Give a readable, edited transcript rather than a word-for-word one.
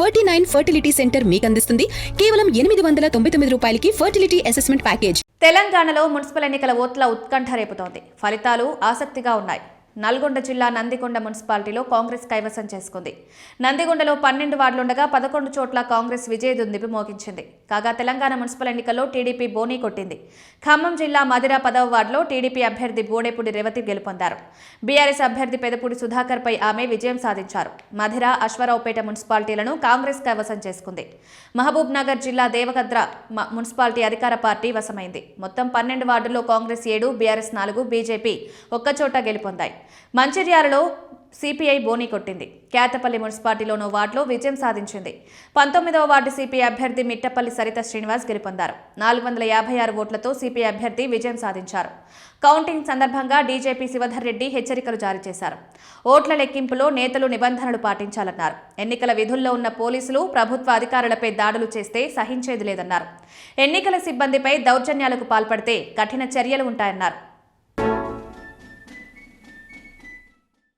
49 fertility centre మీకు అందిస్తుంది కేవలం 899 రూపాయలకి ఫర్టిలిటీ అసెస్మెంట్ ప్యాకేజ్. తెలంగాణలో మున్సిపల్ ఎన్నికల ఓట్ల ఉత్కంఠ రేపుతోంది. ఫలితాలు ఆసక్తిగా ఉన్నాయి. నల్గొండ జిల్లా నందికొండ మున్సిపాలిటీలో కాంగ్రెస్ కైవసం చేసుకుంది. నందికొండలో 12 వార్డులుండగా 11 చోట్ల కాంగ్రెస్ విజయదుందుబి మోగించింది. కాగా తెలంగాణ మున్సిపల్ ఎన్నికల్లో టీడీపీ బోనీ కొట్టింది. ఖమ్మం జిల్లా మధిర 10వ వార్డులో టీడీపీ అభ్యర్థి బోడేపూడి రేవతి గెలుపొందారు. బీఆర్ఎస్ అభ్యర్థి పెదపూడి సుధాకర్ పై ఆమె విజయం సాధించారు. మధిర, అశ్వారావుపేట మున్సిపాలిటీలను కాంగ్రెస్ కైవసం చేసుకుంది. మహబూబ్ నగర్ జిల్లా దేవగద్ర మున్సిపాలిటీ అధికార పార్టీ వశమైంది. మొత్తం 12 వార్డుల్లో Congress 7, BRS 4, BJP ఒక్కచోట గెలుపొందాయి. మంచిర్యాలలో CPI Boney కొట్టింది. కేతపల్లి మున్సిపాలిటీలోనో వార్డులో విజయం సాధించింది. 19వ వార్డు సిపిఐ అభ్యర్థి మిట్టపల్లి సరిత శ్రీనివాస్ గెలుపొందారు. 456 ఓట్లతో సిపిఐ అభ్యర్థి విజయం సాధించారు. కౌంటింగ్ సందర్భంగా డీజీపీ శివధర్ రెడ్డి హెచ్చరికలు జారీ చేశారు. ఓట్ల లెక్కింపులో నేతలు నిబంధనలు పాటించాలన్నారు. ఎన్నికల విధుల్లో ఉన్న పోలీసులు ప్రభుత్వ అధికారులపై దాడులు చేస్తే సహించేది లేదన్నారు. ఎన్నికల సిబ్బందిపై దౌర్జన్యాలకు పాల్పడితే కఠిన చర్యలు ఉంటాయన్నారు.